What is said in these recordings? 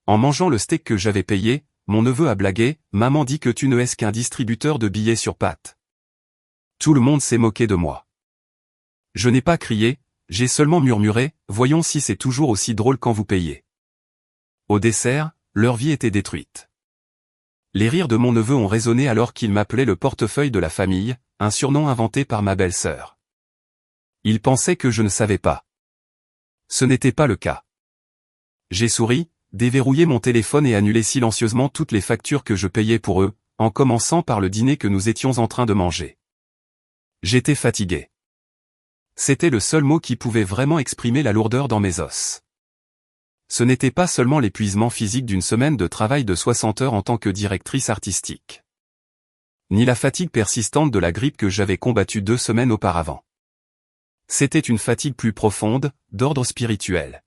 En mangeant le steak que j'avais payé, mon neveu a blagué, maman dit que tu ne es qu'un distributeur de billets sur pattes. Tout le monde s'est moqué de moi. Je n'ai pas crié, j'ai seulement murmuré, voyons si c'est toujours aussi drôle quand vous payez. Au dessert, leur vie était détruite. Les rires de mon neveu ont résonné alors qu'il m'appelait le portefeuille de la famille, un surnom inventé par ma belle-sœur. Il pensait que je ne savais pas. Ce n'était pas le cas. J'ai souri, déverrouillé mon téléphone et annulé silencieusement toutes les factures que je payais pour eux, en commençant par le dîner que nous étions en train de manger. J'étais fatigué. C'était le seul mot qui pouvait vraiment exprimer la lourdeur dans mes os. Ce n'était pas seulement l'épuisement physique d'une semaine de travail de 60 heures en tant que directrice artistique. Ni la fatigue persistante de la grippe que j'avais combattue 2 semaines auparavant. C'était une fatigue plus profonde, d'ordre spirituel.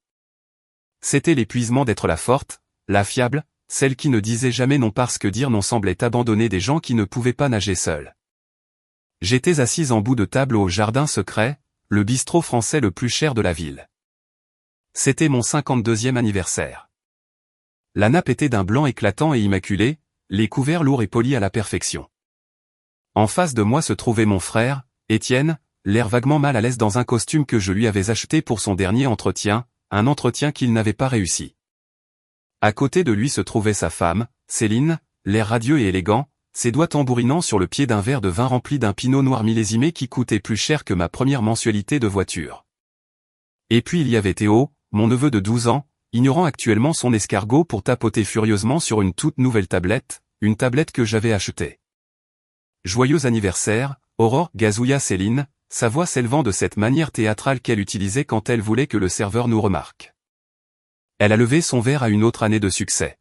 C'était l'épuisement d'être la forte, la fiable, celle qui ne disait jamais non parce que dire non semblait abandonner des gens qui ne pouvaient pas nager seuls. J'étais assise en bout de table au Jardin Secret, le bistrot français le plus cher de la ville. C'était mon 52e anniversaire. La nappe était d'un blanc éclatant et immaculé, les couverts lourds et polis à la perfection. En face de moi se trouvait mon frère, Étienne, l'air vaguement mal à l'aise dans un costume que je lui avais acheté pour son dernier entretien, un entretien qu'il n'avait pas réussi. À côté de lui se trouvait sa femme, Céline, l'air radieux et élégant, ses doigts tambourinant sur le pied d'un verre de vin rempli d'un pinot noir millésimé qui coûtait plus cher que ma première mensualité de voiture. Et puis il y avait Théo, mon neveu de 12 ans, ignorant actuellement son escargot pour tapoter furieusement sur une toute nouvelle tablette, une tablette que j'avais achetée. Joyeux anniversaire, Aurore, gazouilla Céline, sa voix s'élevant de cette manière théâtrale qu'elle utilisait quand elle voulait que le serveur nous remarque. Elle a levé son verre à une autre année de succès.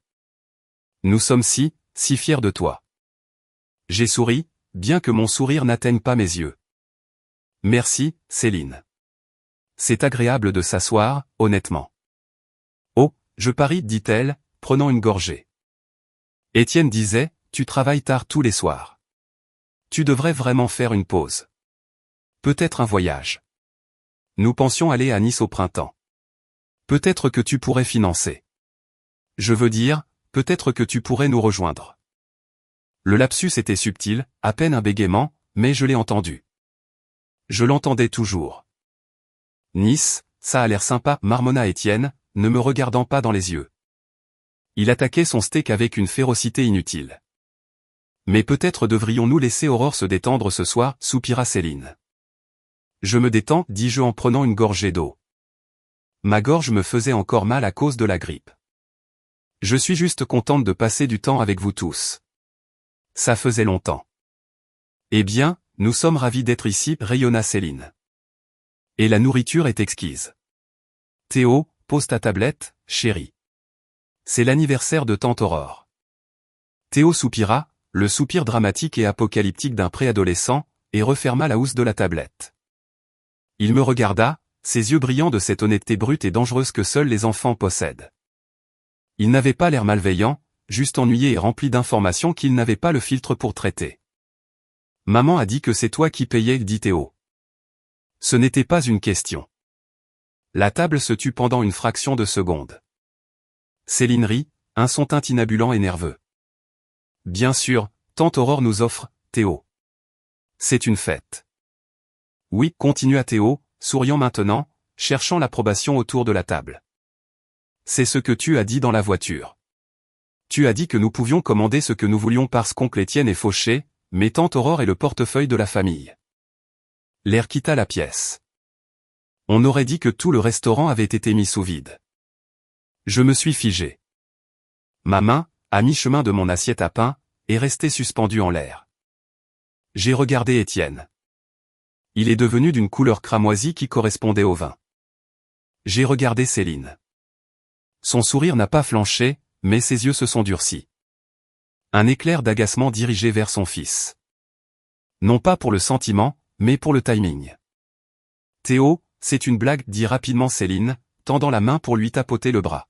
Nous sommes si fiers de toi. J'ai souri, bien que mon sourire n'atteigne pas mes yeux. Merci, Céline. C'est agréable de s'asseoir, honnêtement. Oh, je parie, dit-elle, prenant une gorgée. Étienne disait, tu travailles tard tous les soirs. Tu devrais vraiment faire une pause. Peut-être un voyage. Nous pensions aller à Nice au printemps. Peut-être que tu pourrais financer. Je veux dire, peut-être que tu pourrais nous rejoindre. Le lapsus était subtil, à peine un bégaiement, mais je l'ai entendu. Je l'entendais toujours. Nice, ça a l'air sympa, marmonna Étienne, ne me regardant pas dans les yeux. Il attaquait son steak avec une férocité inutile. Mais peut-être devrions-nous laisser Aurore se détendre ce soir, soupira Céline. Je me détends, dis-je en prenant une gorgée d'eau. Ma gorge me faisait encore mal à cause de la grippe. Je suis juste contente de passer du temps avec vous tous. Ça faisait longtemps. Eh bien, nous sommes ravis d'être ici, rayonna Céline. Et la nourriture est exquise. Théo, pose ta tablette, chérie. C'est l'anniversaire de tante Aurore. Théo soupira, le soupir dramatique et apocalyptique d'un préadolescent, et referma la housse de la tablette. Il me regarda, ses yeux brillants de cette honnêteté brute et dangereuse que seuls les enfants possèdent. Il n'avait pas l'air malveillant, juste ennuyé et rempli d'informations qu'il n'avait pas le filtre pour traiter. Maman a dit que c'est toi qui payais, dit Théo. Ce n'était pas une question. La table se tut pendant une fraction de seconde. Céline rit, un son tintinabulant et nerveux. Bien sûr, tante Aurore nous offre, Théo. C'est une fête. Oui, continua Théo, souriant maintenant, cherchant l'approbation autour de la table. C'est ce que tu as dit dans la voiture. Tu as dit que nous pouvions commander ce que nous voulions parce qu'oncle Étienne est fauché, mais tante Aurore est le portefeuille de la famille. L'air quitta la pièce. On aurait dit que tout le restaurant avait été mis sous vide. Je me suis figé. Ma main, à mi-chemin de mon assiette à pain, est restée suspendue en l'air. J'ai regardé Étienne. Il est devenu d'une couleur cramoisie qui correspondait au vin. J'ai regardé Céline. Son sourire n'a pas flanché, mais ses yeux se sont durcis. Un éclair d'agacement dirigé vers son fils. Non pas pour le sentiment, mais pour le timing. Théo, c'est une blague, dit rapidement Céline, tendant la main pour lui tapoter le bras.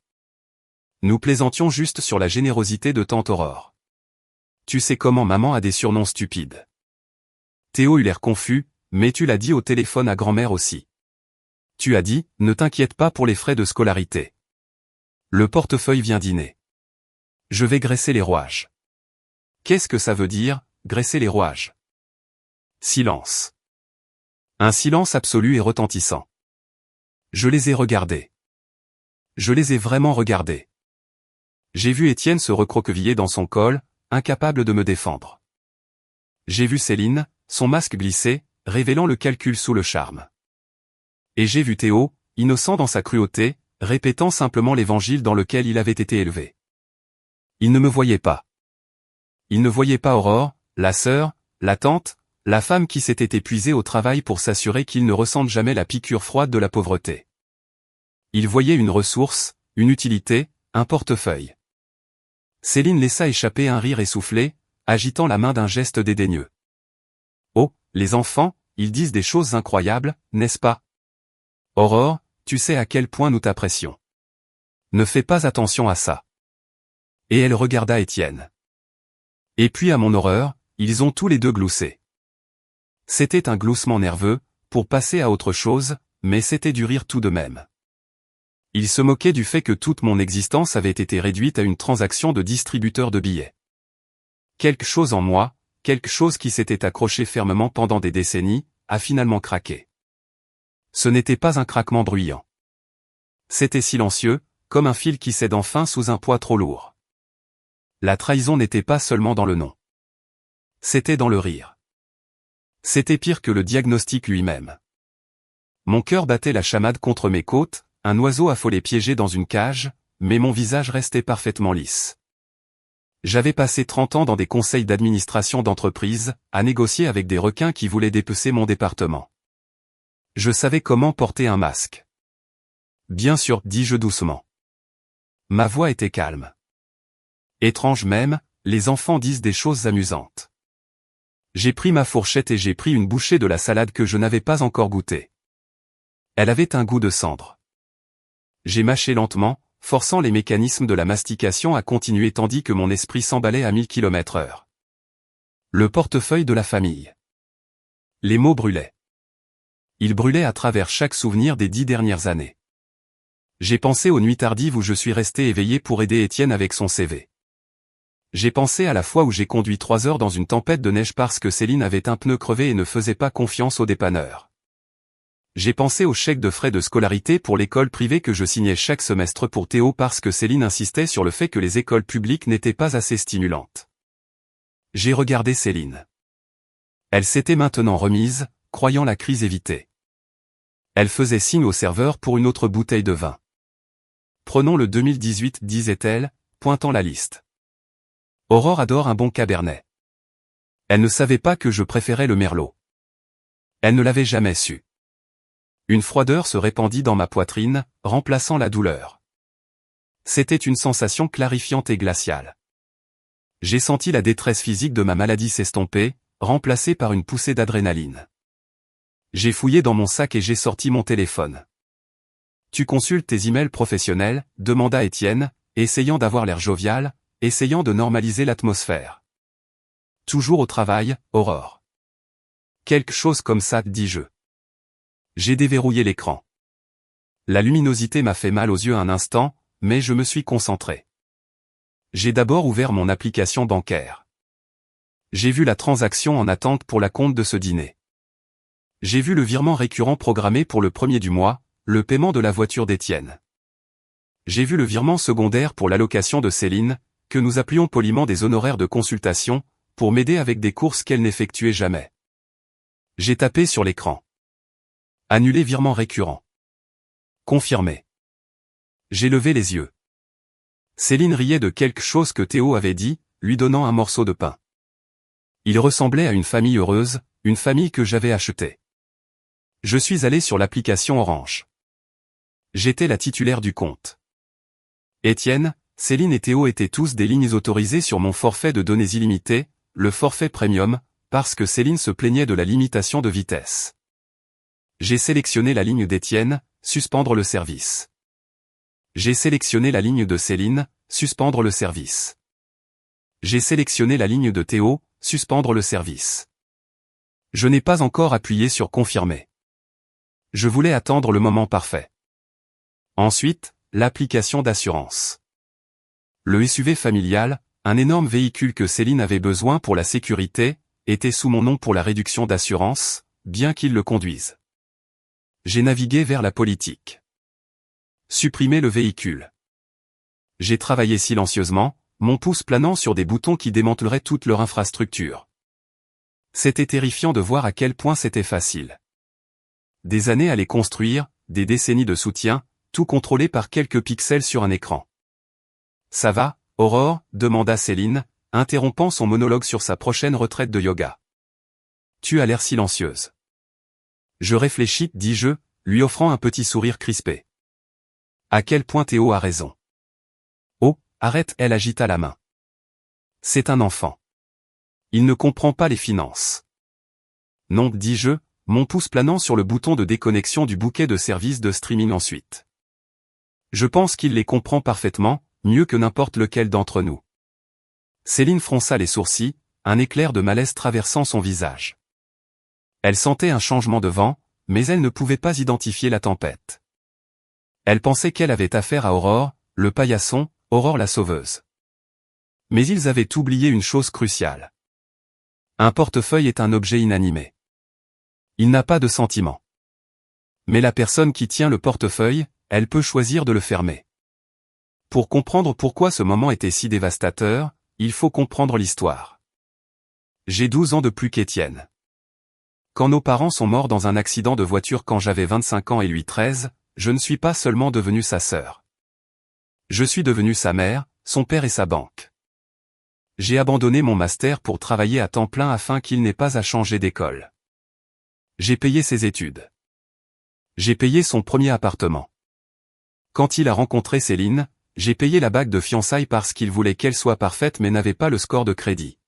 Nous plaisantions juste sur la générosité de tante Aurore. Tu sais comment maman a des surnoms stupides. Théo eut l'air confus, mais tu l'as dit au téléphone à grand-mère aussi. Tu as dit, ne t'inquiète pas pour les frais de scolarité. Le portefeuille vient dîner. Je vais graisser les rouages. Qu'est-ce que ça veut dire, graisser les rouages? Silence. Un silence absolu et retentissant. Je les ai regardés. Je les ai vraiment regardés. J'ai vu Étienne se recroqueviller dans son col, incapable de me défendre. J'ai vu Céline, son masque glisser, révélant le calcul sous le charme. Et j'ai vu Théo, innocent dans sa cruauté, répétant simplement l'évangile dans lequel il avait été élevé. Il ne me voyait pas. Il ne voyait pas Aurore, la sœur, la tante, la femme qui s'était épuisée au travail pour s'assurer qu'il ne ressente jamais la piqûre froide de la pauvreté. Il voyait une ressource, une utilité, un portefeuille. Céline laissa échapper un rire essoufflé, agitant la main d'un geste dédaigneux. Oh, les enfants, ils disent des choses incroyables, n'est-ce pas? Aurore, tu sais à quel point nous t'apprécions. Ne fais pas attention à ça. Et elle regarda Étienne. Et puis à mon horreur, ils ont tous les deux gloussé. C'était un gloussement nerveux, pour passer à autre chose, mais c'était du rire tout de même. Ils se moquaient du fait que toute mon existence avait été réduite à une transaction de distributeur de billets. Quelque chose en moi, quelque chose qui s'était accroché fermement pendant des décennies, a finalement craqué. Ce n'était pas un craquement bruyant. C'était silencieux, comme un fil qui cède enfin sous un poids trop lourd. La trahison n'était pas seulement dans le nom. C'était dans le rire. C'était pire que le diagnostic lui-même. Mon cœur battait la chamade contre mes côtes, un oiseau affolé piégé dans une cage, mais mon visage restait parfaitement lisse. J'avais passé 30 ans dans des conseils d'administration d'entreprise, à négocier avec des requins qui voulaient dépecer mon département. Je savais comment porter un masque. Bien sûr, dis-je doucement. Ma voix était calme. Étrange même, les enfants disent des choses amusantes. J'ai pris ma fourchette et j'ai pris une bouchée de la salade que je n'avais pas encore goûtée. Elle avait un goût de cendre. J'ai mâché lentement, forçant les mécanismes de la mastication à continuer tandis que mon esprit s'emballait à 1000 km/h. Le portefeuille de la famille. Les mots brûlaient. Ils brûlaient à travers chaque souvenir des 10 dernières années. J'ai pensé aux nuits tardives où je suis resté éveillé pour aider Étienne avec son CV. J'ai pensé à la fois où j'ai conduit 3 heures dans une tempête de neige parce que Céline avait un pneu crevé et ne faisait pas confiance au dépanneur. J'ai pensé au chèque de frais de scolarité pour l'école privée que je signais chaque semestre pour Théo parce que Céline insistait sur le fait que les écoles publiques n'étaient pas assez stimulantes. J'ai regardé Céline. Elle s'était maintenant remise, croyant la crise évitée. Elle faisait signe au serveur pour une autre bouteille de vin. Prenons le 2018, disait-elle, pointant la liste. Aurore adore un bon cabernet. Elle ne savait pas que je préférais le merlot. Elle ne l'avait jamais su. Une froideur se répandit dans ma poitrine, remplaçant la douleur. C'était une sensation clarifiante et glaciale. J'ai senti la détresse physique de ma maladie s'estomper, remplacée par une poussée d'adrénaline. J'ai fouillé dans mon sac et j'ai sorti mon téléphone. Tu consultes tes emails professionnels, demanda Étienne, essayant d'avoir l'air jovial, essayant de normaliser l'atmosphère. Toujours au travail, Aurore. Quelque chose comme ça, dis-je. J'ai déverrouillé l'écran. La luminosité m'a fait mal aux yeux un instant, mais je me suis concentré. J'ai d'abord ouvert mon application bancaire. J'ai vu la transaction en attente pour la compte de ce dîner. J'ai vu le virement récurrent programmé pour le 1er du mois, le paiement de la voiture d'Étienne. J'ai vu le virement secondaire pour l'allocation de Céline, que nous appelions poliment des honoraires de consultation, pour m'aider avec des courses qu'elle n'effectuait jamais. J'ai tapé sur l'écran. Annuler virement récurrent. Confirmé. J'ai levé les yeux. Céline riait de quelque chose que Théo avait dit, lui donnant un morceau de pain. Il ressemblait à une famille heureuse, une famille que j'avais achetée. Je suis allé sur l'application Orange. J'étais la titulaire du compte. Étienne, Céline et Théo étaient tous des lignes autorisées sur mon forfait de données illimitées, le forfait premium, parce que Céline se plaignait de la limitation de vitesse. J'ai sélectionné la ligne d'Étienne, suspendre le service. J'ai sélectionné la ligne de Céline, suspendre le service. J'ai sélectionné la ligne de Théo, suspendre le service. Je n'ai pas encore appuyé sur confirmer. Je voulais attendre le moment parfait. Ensuite, l'application d'assurance. Le SUV familial, un énorme véhicule que Céline avait besoin pour la sécurité, était sous mon nom pour la réduction d'assurance, bien qu'il le conduise. J'ai navigué vers la politique. Supprimer le véhicule. J'ai travaillé silencieusement, mon pouce planant sur des boutons qui démanteleraient toute leur infrastructure. C'était terrifiant de voir à quel point c'était facile. Des années à les construire, des décennies de soutien, tout contrôlé par quelques pixels sur un écran. Ça va, Aurore, demanda Céline, interrompant son monologue sur sa prochaine retraite de yoga. Tu as l'air silencieuse. Je réfléchis, dis-je, lui offrant un petit sourire crispé. À quel point Théo a raison. Oh, arrête, elle agita la main. C'est un enfant. Il ne comprend pas les finances. Non, dis-je, mon pouce planant sur le bouton de déconnexion du bouquet de services de streaming ensuite. Je pense qu'il les comprend parfaitement, mieux que n'importe lequel d'entre nous. Céline fronça les sourcils, un éclair de malaise traversant son visage. Elle sentait un changement de vent, mais elle ne pouvait pas identifier la tempête. Elle pensait qu'elle avait affaire à Aurore, le paillasson, Aurore la sauveuse. Mais ils avaient oublié une chose cruciale. Un portefeuille est un objet inanimé. Il n'a pas de sentiment. Mais la personne qui tient le portefeuille, elle peut choisir de le fermer. Pour comprendre pourquoi ce moment était si dévastateur, il faut comprendre l'histoire. J'ai 12 ans de plus qu'Étienne. Quand nos parents sont morts dans un accident de voiture quand j'avais 25 ans et lui 13, je ne suis pas seulement devenu sa sœur. Je suis devenu sa mère, son père et sa banque. J'ai abandonné mon master pour travailler à temps plein afin qu'il n'ait pas à changer d'école. J'ai payé ses études. J'ai payé son premier appartement. Quand il a rencontré Céline, j'ai payé la bague de fiançailles parce qu'il voulait qu'elle soit parfaite mais n'avait pas le score de crédit.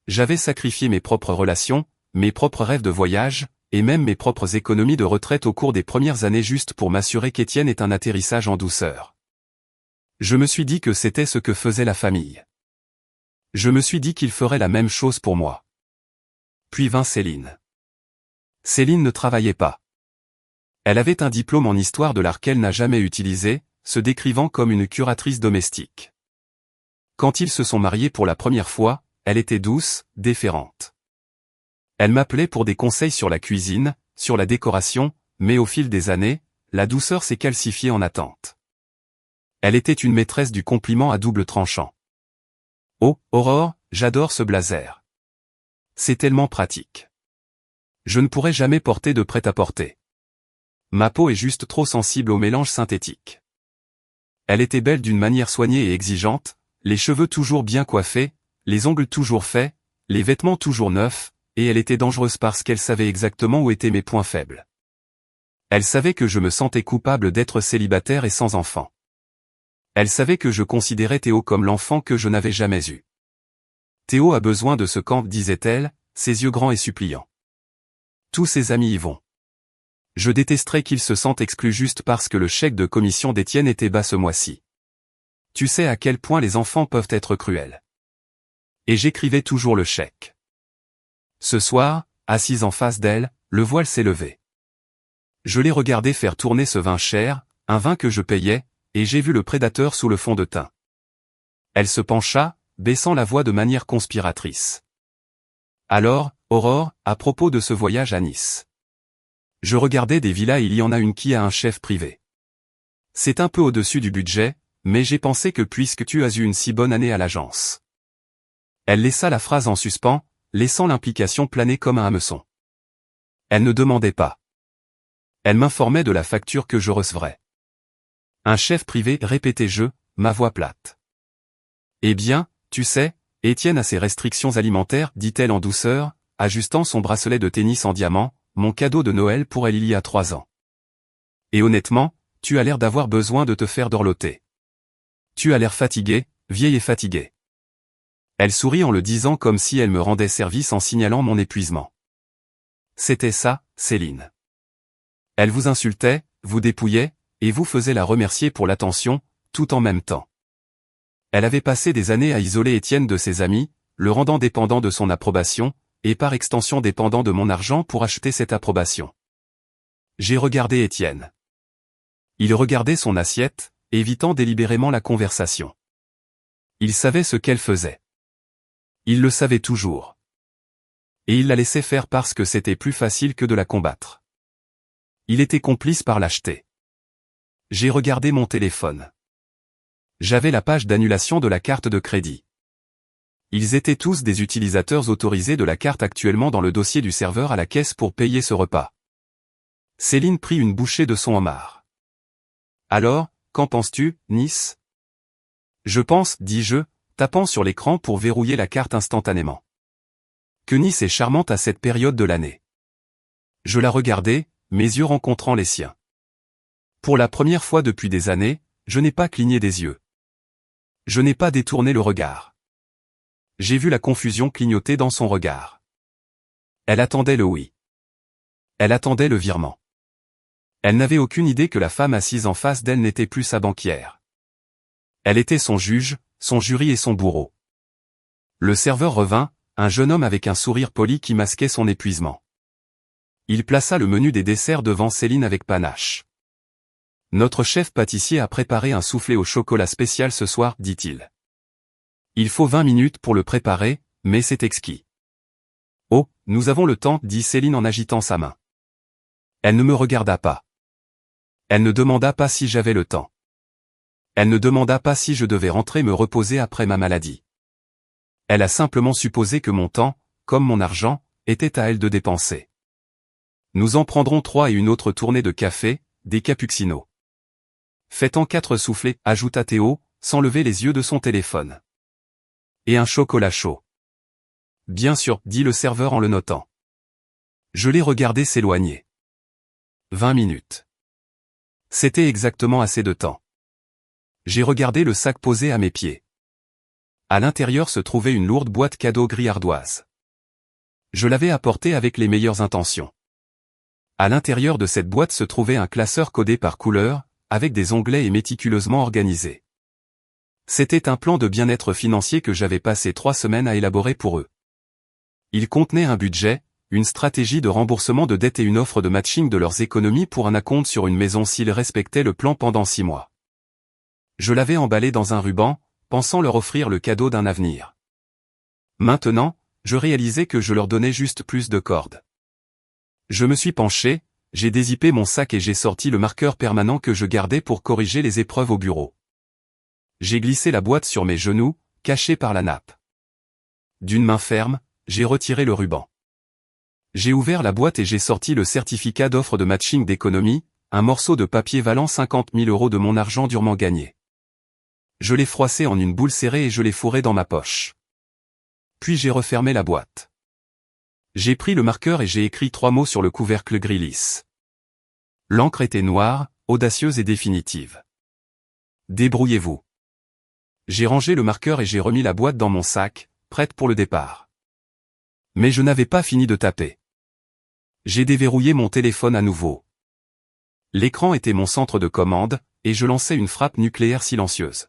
J'avais sacrifié mes propres relations, mes propres rêves de voyage, et même mes propres économies de retraite au cours des premières années juste pour m'assurer qu'Étienne ait un atterrissage en douceur. Je me suis dit que c'était ce que faisait la famille. Je me suis dit qu'il ferait la même chose pour moi. Puis vint Céline. Céline ne travaillait pas. Elle avait un diplôme en histoire de l'art qu'elle n'a jamais utilisé, se décrivant comme une curatrice domestique. Quand ils se sont mariés pour la première fois, elle était douce, déférente. Elle m'appelait pour des conseils sur la cuisine, sur la décoration, mais au fil des années, la douceur s'est calcifiée en attente. Elle était une maîtresse du compliment à double tranchant. Oh, Aurore, j'adore ce blazer. C'est tellement pratique. Je ne pourrai jamais porter de prêt-à-porter. Ma peau est juste trop sensible au mélange synthétique. Elle était belle d'une manière soignée et exigeante, les cheveux toujours bien coiffés, les ongles toujours faits, les vêtements toujours neufs, et elle était dangereuse parce qu'elle savait exactement où étaient mes points faibles. Elle savait que je me sentais coupable d'être célibataire et sans enfant. Elle savait que je considérais Théo comme l'enfant que je n'avais jamais eu. Théo a besoin de ce camp, disait-elle, ses yeux grands et suppliants. Tous ses amis y vont. Je détesterais qu'il se sente exclu juste parce que le chèque de commission d'Étienne était bas ce mois-ci. Tu sais à quel point les enfants peuvent être cruels. Et j'écrivais toujours le chèque. Ce soir, assise en face d'elle, le voile s'est levé. Je l'ai regardé faire tourner ce vin cher, un vin que je payais, et j'ai vu le prédateur sous le fond de teint. Elle se pencha, baissant la voix de manière conspiratrice. Alors, Aurore, à propos de ce voyage à Nice. Je regardais des villas et il y en a une qui a un chef privé. C'est un peu au-dessus du budget, mais j'ai pensé que puisque tu as eu une si bonne année à l'agence. Elle laissa la phrase en suspens, laissant l'implication planer comme un hameçon. Elle ne demandait pas. Elle m'informait de la facture que je recevrais. Un chef privé, répétai-je, ma voix plate. Eh bien, tu sais, Étienne a ses restrictions alimentaires, dit-elle en douceur, ajustant son bracelet de tennis en diamant, mon cadeau de Noël pour elle il y a 3 ans. Et honnêtement, tu as l'air d'avoir besoin de te faire dorloter. Tu as l'air fatigué, vieille et fatiguée. Elle sourit en le disant comme si elle me rendait service en signalant mon épuisement. C'était ça, Céline. Elle vous insultait, vous dépouillait, et vous faisait la remercier pour l'attention, tout en même temps. Elle avait passé des années à isoler Étienne de ses amis, le rendant dépendant de son approbation, et par extension dépendant de mon argent pour acheter cette approbation. J'ai regardé Étienne. Il regardait son assiette, évitant délibérément la conversation. Il savait ce qu'elle faisait. Il le savait toujours. Et il la laissait faire parce que c'était plus facile que de la combattre. Il était complice par lâcheté. J'ai regardé mon téléphone. J'avais la page d'annulation de la carte de crédit. Ils étaient tous des utilisateurs autorisés de la carte actuellement dans le dossier du serveur à la caisse pour payer ce repas. Céline prit une bouchée de son homard. Alors, qu'en penses-tu, Nice? Je pense, dis-je, tapant sur l'écran pour verrouiller la carte instantanément. Que Nice est charmante à cette période de l'année. Je la regardais, mes yeux rencontrant les siens. Pour la première fois depuis des années, je n'ai pas cligné des yeux. Je n'ai pas détourné le regard. J'ai vu la confusion clignoter dans son regard. Elle attendait le oui. Elle attendait le virement. Elle n'avait aucune idée que la femme assise en face d'elle n'était plus sa banquière. Elle était son juge, son jury et son bourreau. Le serveur revint, un jeune homme avec un sourire poli qui masquait son épuisement. Il plaça le menu des desserts devant Céline avec panache. Notre chef pâtissier a préparé un soufflé au chocolat spécial ce soir, dit-il. Il faut 20 minutes pour le préparer, mais c'est exquis. Oh, nous avons le temps, dit Céline en agitant sa main. Elle ne me regarda pas. Elle ne demanda pas si j'avais le temps. Elle ne demanda pas si je devais rentrer me reposer après ma maladie. Elle a simplement supposé que mon temps, comme mon argent, était à elle de dépenser. Nous en prendrons 3 et une autre tournée de café, des cappuccinos. Faites-en 4 soufflés, ajouta Théo, sans lever les yeux de son téléphone. Et un chocolat chaud. Bien sûr, dit le serveur en le notant. Je l'ai regardé s'éloigner. 20 minutes. C'était exactement assez de temps. J'ai regardé le sac posé à mes pieds. À l'intérieur se trouvait une lourde boîte cadeau gris ardoise. Je l'avais apportée avec les meilleures intentions. À l'intérieur de cette boîte se trouvait un classeur codé par couleur, avec des onglets et méticuleusement organisés. C'était un plan de bien-être financier que j'avais passé 3 semaines à élaborer pour eux. Il contenait un budget, une stratégie de remboursement de dettes et une offre de matching de leurs économies pour un acompte sur une maison s'ils respectaient le plan pendant 6 mois. Je l'avais emballé dans un ruban, pensant leur offrir le cadeau d'un avenir. Maintenant, je réalisais que je leur donnais juste plus de cordes. Je me suis penché, j'ai dézippé mon sac et j'ai sorti le marqueur permanent que je gardais pour corriger les épreuves au bureau. J'ai glissé la boîte sur mes genoux, cachée par la nappe. D'une main ferme, j'ai retiré le ruban. J'ai ouvert la boîte et j'ai sorti le certificat d'offre de matching d'économie, un morceau de papier valant 50 000 € de mon argent durement gagné. Je l'ai froissé en une boule serrée et je l'ai fourré dans ma poche. Puis j'ai refermé la boîte. J'ai pris le marqueur et j'ai écrit 3 mots sur le couvercle gris lisse. L'encre était noire, audacieuse et définitive. Débrouillez-vous. J'ai rangé le marqueur et j'ai remis la boîte dans mon sac, prête pour le départ. Mais je n'avais pas fini de taper. J'ai déverrouillé mon téléphone à nouveau. L'écran était mon centre de commande, et je lançais une frappe nucléaire silencieuse.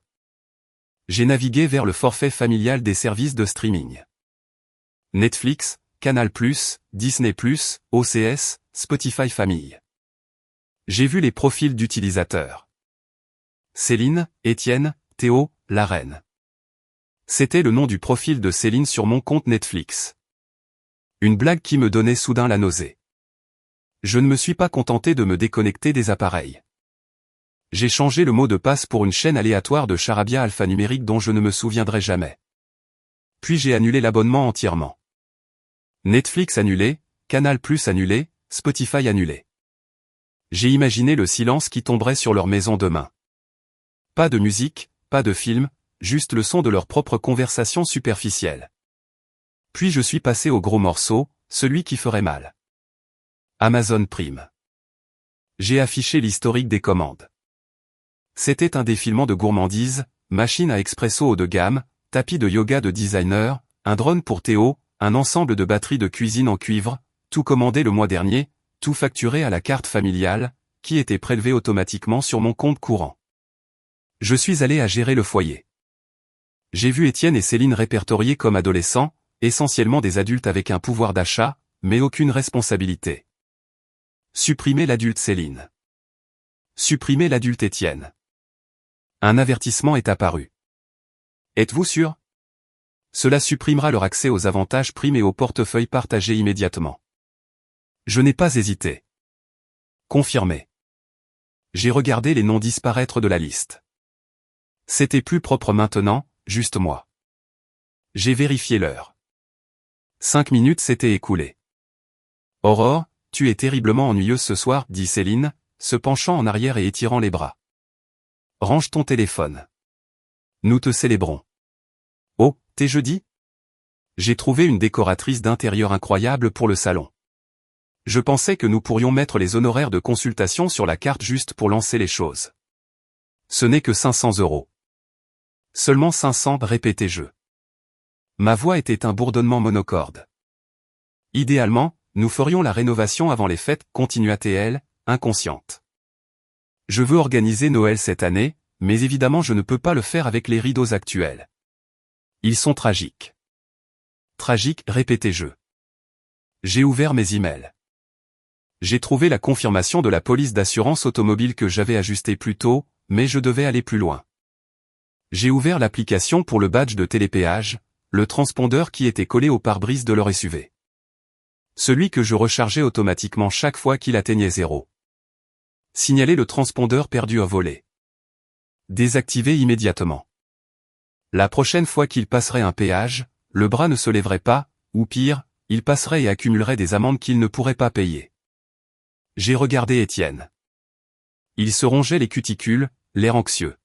J'ai navigué vers le forfait familial des services de streaming. Netflix, Canal+, Disney+, OCS, Spotify Famille. J'ai vu les profils d'utilisateurs. Céline, Étienne, Théo, la reine. C'était le nom du profil de Céline sur mon compte Netflix. Une blague qui me donnait soudain la nausée. Je ne me suis pas contenté de me déconnecter des appareils. J'ai changé le mot de passe pour une chaîne aléatoire de charabia alphanumérique dont je ne me souviendrai jamais. Puis j'ai annulé l'abonnement entièrement. Netflix annulé, Canal+ annulé, Spotify annulé. J'ai imaginé le silence qui tomberait sur leur maison demain. Pas de musique, pas de film, juste le son de leur propre conversation superficielle. Puis je suis passé au gros morceau, celui qui ferait mal. Amazon Prime. J'ai affiché l'historique des commandes. C'était un défilement de gourmandises, machine à expresso haut de gamme, tapis de yoga de designer, un drone pour Théo, un ensemble de batteries de cuisine en cuivre, tout commandé le mois dernier, tout facturé à la carte familiale, qui était prélevée automatiquement sur mon compte courant. Je suis allé à gérer le foyer. J'ai vu Étienne et Céline répertoriés comme adolescents, essentiellement des adultes avec un pouvoir d'achat, mais aucune responsabilité. Supprimer l'adulte Céline. Supprimer l'adulte Étienne. Un avertissement est apparu. Êtes-vous sûr? Cela supprimera leur accès aux avantages primes et au portefeuille partagé immédiatement. Je n'ai pas hésité. Confirmé. J'ai regardé les noms disparaître de la liste. C'était plus propre maintenant, juste moi. J'ai vérifié l'heure. 5 minutes s'étaient écoulées. Aurore, tu es terriblement ennuyeuse ce soir, dit Céline, se penchant en arrière et étirant les bras. Range ton téléphone. Nous te célébrons. Oh, t'es jeudi? J'ai trouvé une décoratrice d'intérieur incroyable pour le salon. Je pensais que nous pourrions mettre les honoraires de consultation sur la carte juste pour lancer les choses. Ce n'est que 500 €. Seulement 500, répétai-je. Ma voix était un bourdonnement monocorde. Idéalement, nous ferions la rénovation avant les fêtes, continua-t-elle, inconsciente. Je veux organiser Noël cette année, mais évidemment je ne peux pas le faire avec les rideaux actuels. Ils sont tragiques. Tragiques, répétai-je. J'ai ouvert mes emails. J'ai trouvé la confirmation de la police d'assurance automobile que j'avais ajustée plus tôt, mais je devais aller plus loin. J'ai ouvert l'application pour le badge de télépéage, le transpondeur qui était collé au pare-brise de leur SUV. Celui que je rechargeais automatiquement chaque fois qu'il atteignait 0. Signaler le transpondeur perdu à voler. Désactiver immédiatement. La prochaine fois qu'il passerait un péage, le bras ne se lèverait pas, ou pire, il passerait et accumulerait des amendes qu'il ne pourrait pas payer. J'ai regardé Étienne. Il se rongeait les cuticules, l'air anxieux.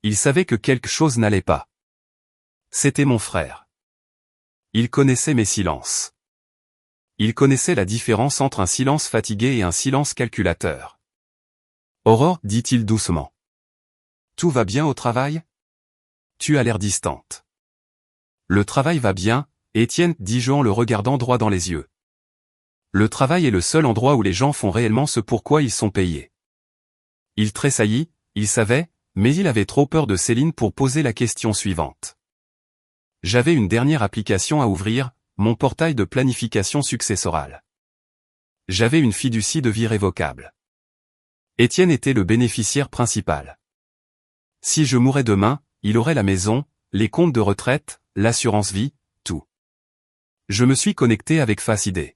Il savait que quelque chose n'allait pas. C'était mon frère. Il connaissait mes silences. Il connaissait la différence entre un silence fatigué et un silence calculateur. Aurore, dit-il doucement. Tout va bien au travail? Tu as l'air distante. Le travail va bien, Étienne, dis-je en le regardant droit dans les yeux. Le travail est le seul endroit où les gens font réellement ce pourquoi ils sont payés. Il tressaillit, il savait, mais il avait trop peur de Céline pour poser la question suivante. J'avais une dernière application à ouvrir, mon portail de planification successorale. J'avais une fiducie de vie révocable. Étienne était le bénéficiaire principal. Si je mourais demain, il aurait la maison, les comptes de retraite, l'assurance vie, tout. Je me suis connecté avec FaceID.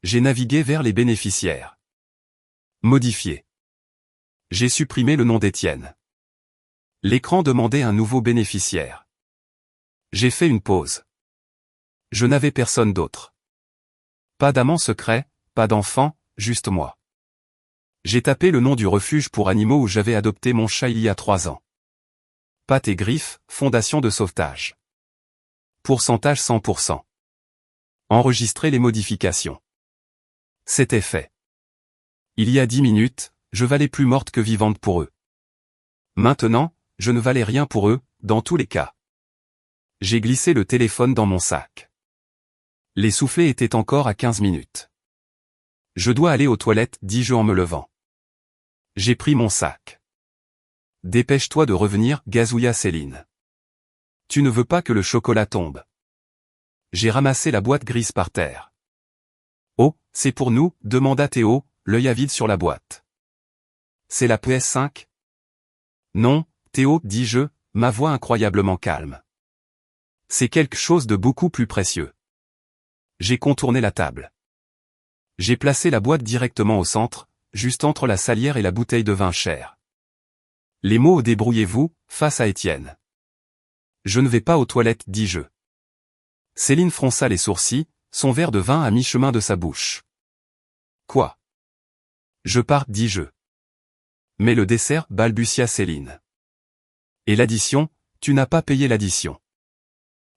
J'ai navigué vers les bénéficiaires. Modifier. J'ai supprimé le nom d'Étienne. L'écran demandait un nouveau bénéficiaire. J'ai fait une pause. Je n'avais personne d'autre. Pas d'amant secret, pas d'enfant, juste moi. J'ai tapé le nom du refuge pour animaux où j'avais adopté mon chat il y a 3 ans. Pattes et griffes, fondation de sauvetage. Pourcentage 100%. Enregistrer les modifications. C'était fait. Il y a 10 minutes, je valais plus morte que vivante pour eux. Maintenant, je ne valais rien pour eux, dans tous les cas. J'ai glissé le téléphone dans mon sac. Les soufflets étaient encore à 15 minutes. Je dois aller aux toilettes, dis-je en me levant. J'ai pris mon sac. Dépêche-toi de revenir, gazouilla Céline. Tu ne veux pas que le chocolat tombe. J'ai ramassé la boîte grise par terre. Oh, c'est pour nous, demanda Théo, l'œil avide sur la boîte. C'est la PS5? Non, Théo, dis-je, ma voix incroyablement calme. C'est quelque chose de beaucoup plus précieux. J'ai contourné la table. J'ai placé la boîte directement au centre, juste entre la salière et la bouteille de vin cher. Les mots débrouillez-vous, face à Étienne. Je ne vais pas aux toilettes, dis-je. Céline fronça les sourcils, son verre de vin à mi-chemin de sa bouche. Quoi? Je pars, dis-je. Mais le dessert, balbutia Céline. Et l'addition, tu n'as pas payé l'addition.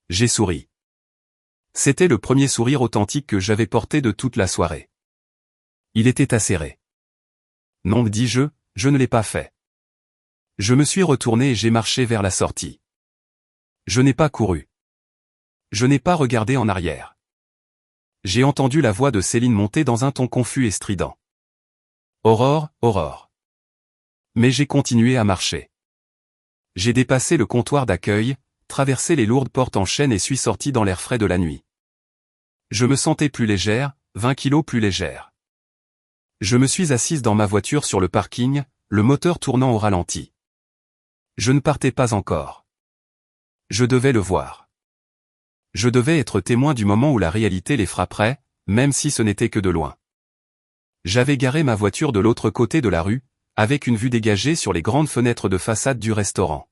J'ai souri. C'était le premier sourire authentique que j'avais porté de toute la soirée. Il était acéré. Non, dis-je, je ne l'ai pas fait. Je me suis retourné et j'ai marché vers la sortie. Je n'ai pas couru. Je n'ai pas regardé en arrière. J'ai entendu la voix de Céline monter dans un ton confus et strident. Aurore, Aurore. Mais j'ai continué à marcher. J'ai dépassé le comptoir d'accueil, traversé les lourdes portes en chêne et suis sorti dans l'air frais de la nuit. Je me sentais plus légère, 20 kilos plus légère. Je me suis assise dans ma voiture sur le parking, le moteur tournant au ralenti. Je ne partais pas encore. Je devais le voir. Je devais être témoin du moment où la réalité les frapperait, même si ce n'était que de loin. J'avais garé ma voiture de l'autre côté de la rue, avec une vue dégagée sur les grandes fenêtres de façade du restaurant.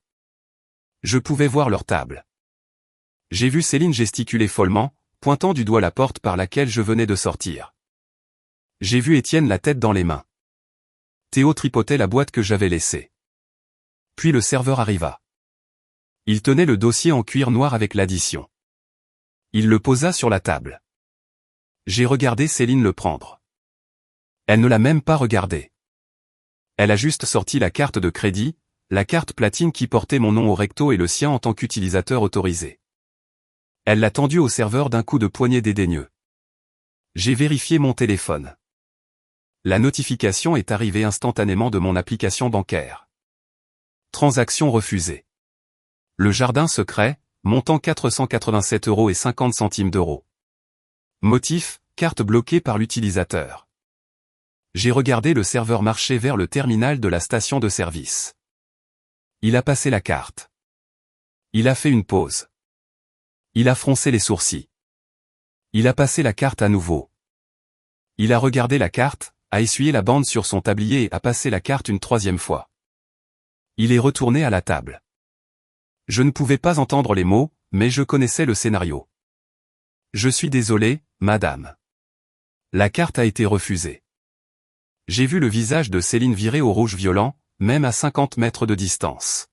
Je pouvais voir leur table. J'ai vu Céline gesticuler follement, pointant du doigt la porte par laquelle je venais de sortir. J'ai vu Étienne la tête dans les mains. Théo tripotait la boîte que j'avais laissée. Puis le serveur arriva. Il tenait le dossier en cuir noir avec l'addition. Il le posa sur la table. J'ai regardé Céline le prendre. Elle ne l'a même pas regardé. Elle a juste sorti la carte de crédit, la carte platine qui portait mon nom au recto et le sien en tant qu'utilisateur autorisé. Elle l'a tendue au serveur d'un coup de poignet dédaigneux. J'ai vérifié mon téléphone. La notification est arrivée instantanément de mon application bancaire. Transaction refusée. Le jardin secret, montant 487,50 €. Motif, carte bloquée par l'utilisateur. J'ai regardé le serveur marcher vers le terminal de la station de service. Il a passé la carte. Il a fait une pause. Il a froncé les sourcils. Il a passé la carte à nouveau. Il a regardé la carte, a essuyé la bande sur son tablier et a passé la carte une troisième fois. Il est retourné à la table. Je ne pouvais pas entendre les mots, mais je connaissais le scénario. Je suis désolé, madame. La carte a été refusée. J'ai vu le visage de Céline virer au rouge violent, même à 50 mètres de distance.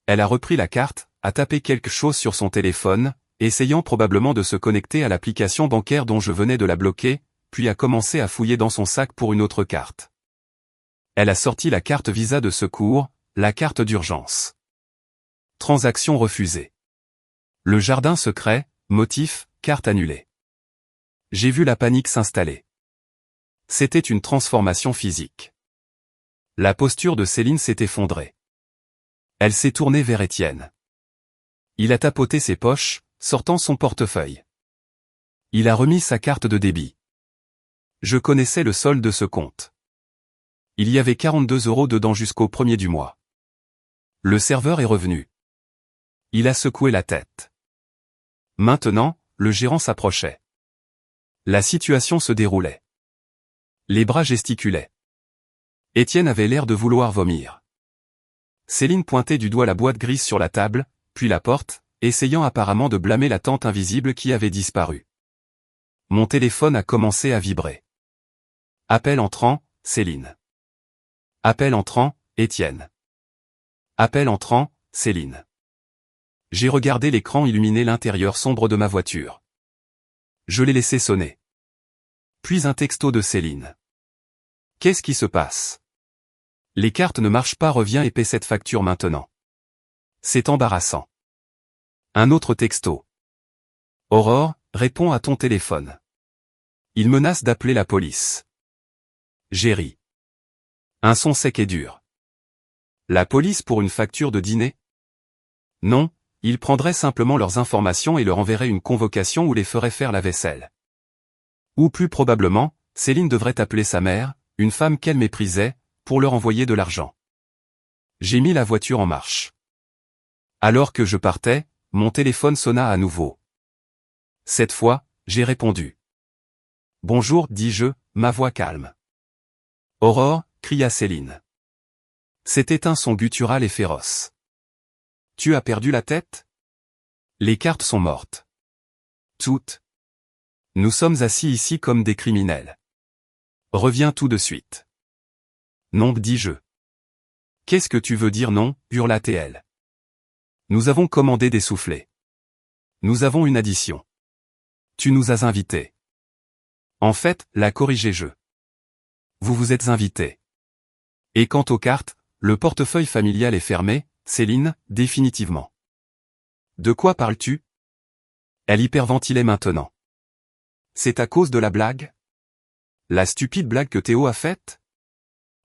Elle a repris la carte, a tapé quelque chose sur son téléphone, essayant probablement de se connecter à l'application bancaire dont je venais de la bloquer, puis a commencé à fouiller dans son sac pour une autre carte. Elle a sorti la carte Visa de secours, la carte d'urgence. Transaction refusée. Le jardin secret, motif, carte annulée. J'ai vu la panique s'installer. C'était une transformation physique. La posture de Céline s'est effondrée. Elle s'est tournée vers Étienne. Il a tapoté ses poches, sortant son portefeuille. Il a remis sa carte de débit. Je connaissais le solde de ce compte. Il y avait 42 € dedans jusqu'au 1er du mois. Le serveur est revenu. Il a secoué la tête. Maintenant, le gérant s'approchait. La situation se déroulait. Les bras gesticulaient. Étienne avait l'air de vouloir vomir. Céline pointait du doigt la boîte grise sur la table, puis la porte, essayant apparemment de blâmer la tante invisible qui avait disparu. Mon téléphone a commencé à vibrer. Appel entrant, Céline. Appel entrant, Étienne. Appel entrant, Céline. J'ai regardé l'écran illuminer l'intérieur sombre de ma voiture. Je l'ai laissé sonner. Puis un texto de Céline. Qu'est-ce qui se passe? Les cartes ne marchent pas, reviens et paie cette facture maintenant. C'est embarrassant. Un autre texto. Aurore, réponds à ton téléphone. Il menace d'appeler la police. J'ai ri. Un son sec et dur. La police pour une facture de dîner? Non, ils prendraient simplement leurs informations et leur enverraient une convocation ou les feraient faire la vaisselle. Ou plus probablement, Céline devrait appeler sa mère, une femme qu'elle méprisait, pour leur envoyer de l'argent. J'ai mis la voiture en marche. Alors que je partais, mon téléphone sonna à nouveau. Cette fois, j'ai répondu. Bonjour, dis-je, ma voix calme. Aurore, cria Céline. C'était un son guttural et féroce. Tu as perdu la tête? Les cartes sont mortes. Toutes. Nous sommes assis ici comme des criminels. Reviens tout de suite. Non, dis-je. Qu'est-ce que tu veux dire non, hurla-t-elle. Nous avons commandé des soufflets. Nous avons une addition. Tu nous as invités. En fait, la corrigé-je. Vous vous êtes invités. Et quant aux cartes, le portefeuille familial est fermé, Céline, définitivement. De quoi parles-tu? Elle hyperventilait maintenant. C'est à cause de la blague? La stupide blague que Théo a faite?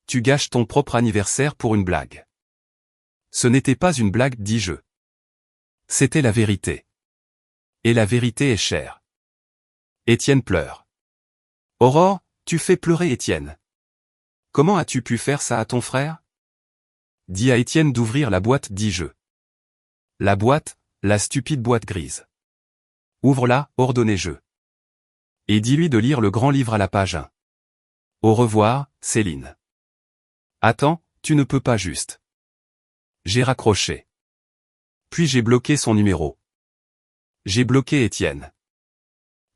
Tu gâches ton propre anniversaire pour une blague. Ce n'était pas une blague, dis-je. C'était la vérité. Et la vérité est chère. Étienne pleure. Aurore, tu fais pleurer Étienne. Comment as-tu pu faire ça à ton frère? Dis à Étienne d'ouvrir la boîte, dis-je. La boîte, la stupide boîte grise. Ouvre-la, ordonnai-je. Et dis-lui de lire le grand livre à la page 1. Au revoir, Céline. Attends, tu ne peux pas juste. J'ai raccroché. Puis j'ai bloqué son numéro. J'ai bloqué Étienne.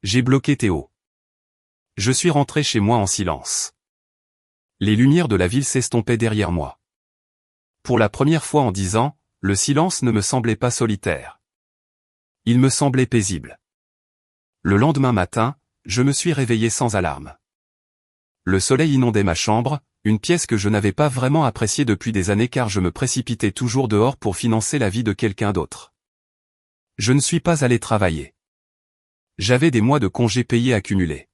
J'ai bloqué Théo. Je suis rentré chez moi en silence. Les lumières de la ville s'estompaient derrière moi. Pour la première fois en 10 ans, le silence ne me semblait pas solitaire. Il me semblait paisible. Le lendemain matin, je me suis réveillé sans alarme. Le soleil inondait ma chambre, une pièce que je n'avais pas vraiment appréciée depuis des années car je me précipitais toujours dehors pour financer la vie de quelqu'un d'autre. Je ne suis pas allé travailler. J'avais des mois de congés payés accumulés.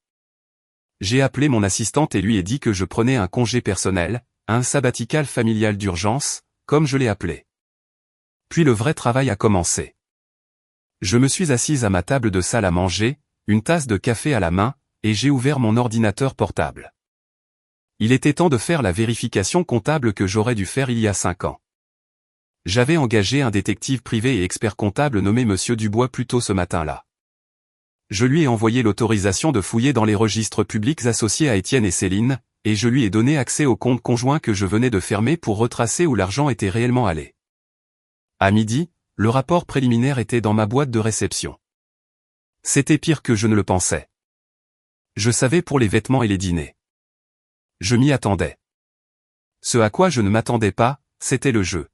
J'ai appelé mon assistante et lui ai dit que je prenais un congé personnel, un sabbatical familial d'urgence, comme je l'ai appelé. Puis le vrai travail a commencé. Je me suis assise à ma table de salle à manger, une tasse de café à la main, et j'ai ouvert mon ordinateur portable. Il était temps de faire la vérification comptable que j'aurais dû faire il y a 5 ans. J'avais engagé un détective privé et expert comptable nommé Monsieur Dubois plus tôt ce matin-là. Je lui ai envoyé l'autorisation de fouiller dans les registres publics associés à Étienne et Céline, et je lui ai donné accès au compte conjoint que je venais de fermer pour retracer où l'argent était réellement allé. À midi, le rapport préliminaire était dans ma boîte de réception. C'était pire que je ne le pensais. Je savais pour les vêtements et les dîners. Je m'y attendais. Ce à quoi je ne m'attendais pas, c'était le jeu.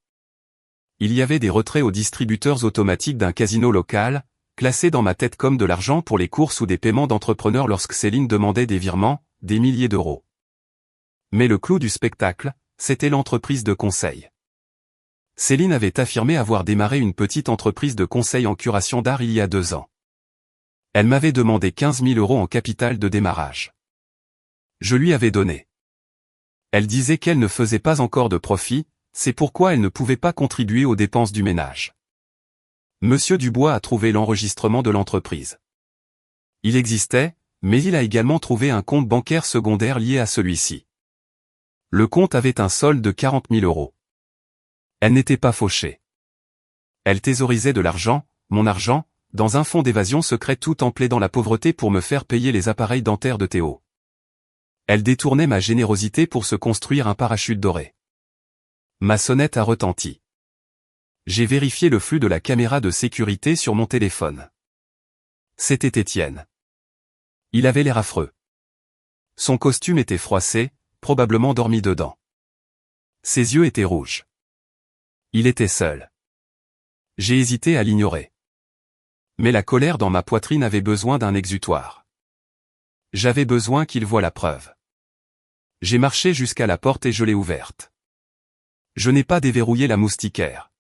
Il y avait des retraits aux distributeurs automatiques d'un casino local, classés dans ma tête comme de l'argent pour les courses ou des paiements d'entrepreneurs lorsque Céline demandait des virements, des milliers d'euros. Mais le clou du spectacle, c'était l'entreprise de conseil. Céline avait affirmé avoir démarré une petite entreprise de conseil en curation d'art il y a 2 ans. Elle m'avait demandé 15 000 € en capital de démarrage. Je lui avais donné. Elle disait qu'elle ne faisait pas encore de profit, c'est pourquoi elle ne pouvait pas contribuer aux dépenses du ménage. Monsieur Dubois a trouvé l'enregistrement de l'entreprise. Il existait, mais il a également trouvé un compte bancaire secondaire lié à celui-ci. Le compte avait un solde de 40 000 €. Elle n'était pas fauchée. Elle thésaurisait de l'argent, mon argent, dans un fonds d'évasion secret tout empli dans la pauvreté pour me faire payer les appareils dentaires de Théo. Elle détournait ma générosité pour se construire un parachute doré. Ma sonnette a retenti. J'ai vérifié le flux de la caméra de sécurité sur mon téléphone. C'était Étienne. Il avait l'air affreux. Son costume était froissé, probablement dormi dedans. Ses yeux étaient rouges. Il était seul. J'ai hésité à l'ignorer. Mais la colère dans ma poitrine avait besoin d'un exutoire. J'avais besoin qu'il voie la preuve. J'ai marché jusqu'à la porte et je l'ai ouverte. Je n'ai pas déverrouillé la moustiquaire.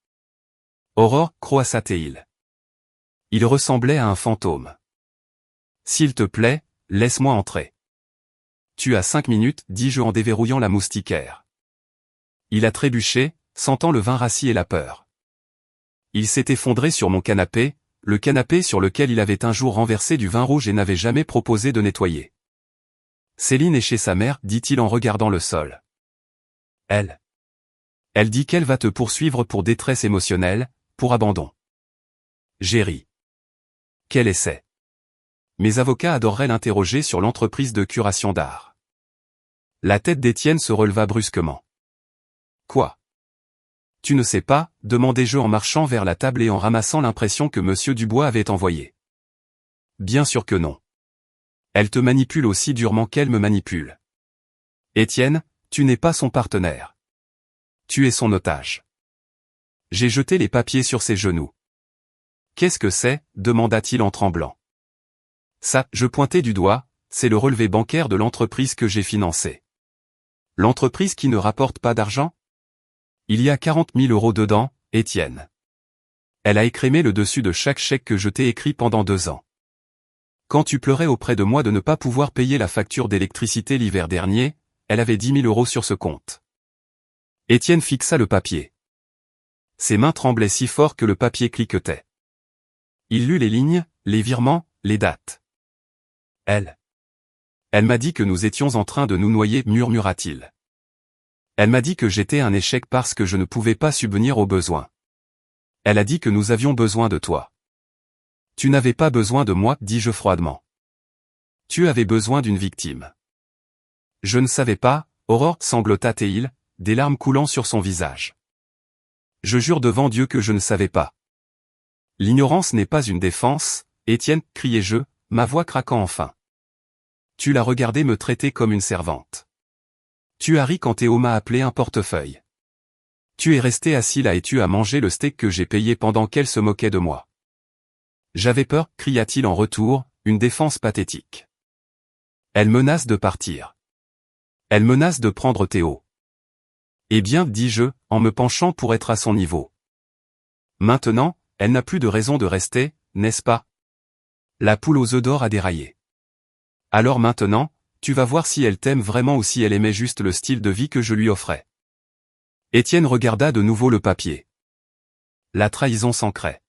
Aurore, croissait-il. Il ressemblait à un fantôme. S'il te plaît, laisse-moi entrer. Tu as 5 minutes, dis-je en déverrouillant la moustiquaire. Il a trébuché, sentant le vin rassis et la peur. Il s'est effondré sur mon canapé, le canapé sur lequel il avait un jour renversé du vin rouge et n'avait jamais proposé de nettoyer. Céline est chez sa mère, dit-il en regardant le sol. Elle dit qu'elle va te poursuivre pour détresse émotionnelle, pour abandon. J'ai ri. Quel essai. Mes avocats adoreraient l'interroger sur l'entreprise de curation d'art. La tête d'Étienne se releva brusquement. Quoi? Tu ne sais pas, demandai-je en marchant vers la table et en ramassant l'impression que Monsieur Dubois avait envoyée. Bien sûr que non. Elle te manipule aussi durement qu'elle me manipule. Étienne, tu n'es pas son partenaire. Tu es son otage. J'ai jeté les papiers sur ses genoux. Qu'est-ce que c'est? Demanda-t-il en tremblant. Ça, je pointai du doigt, c'est le relevé bancaire de l'entreprise que j'ai financée. L'entreprise qui ne rapporte pas d'argent? Il y a 40 000 € dedans, Étienne. Elle a écrémé le dessus de chaque chèque que je t'ai écrit pendant 2 ans. Quand tu pleurais auprès de moi de ne pas pouvoir payer la facture d'électricité l'hiver dernier, elle avait 10 000 € sur ce compte. Étienne fixa le papier. Ses mains tremblaient si fort que le papier cliquetait. Il lut les lignes, les virements, les dates. Elle m'a dit que nous étions en train de nous noyer, murmura-t-il. Elle m'a dit que j'étais un échec parce que je ne pouvais pas subvenir aux besoins. Elle a dit que nous avions besoin de toi. Tu n'avais pas besoin de moi, dis-je froidement. Tu avais besoin d'une victime. Je ne savais pas, Aurore, sanglota Théil, des larmes coulant sur son visage. Je jure devant Dieu que je ne savais pas. L'ignorance n'est pas une défense, Étienne, criai-je, ma voix craquant enfin. Tu l'as regardé me traiter comme une servante. Tu as ri quand Théo m'a appelé un portefeuille. Tu es resté assis là et tu as mangé le steak que j'ai payé pendant qu'elle se moquait de moi. J'avais peur, cria-t-il en retour, une défense pathétique. Elle menace de partir. Elle menace de prendre Théo. Eh bien, dis-je, en me penchant pour être à son niveau. Maintenant, elle n'a plus de raison de rester, n'est-ce pas? La poule aux œufs d'or a déraillé. Alors maintenant, tu vas voir si elle t'aime vraiment ou si elle aimait juste le style de vie que je lui offrais. Étienne regarda de nouveau le papier. La trahison s'ancrait.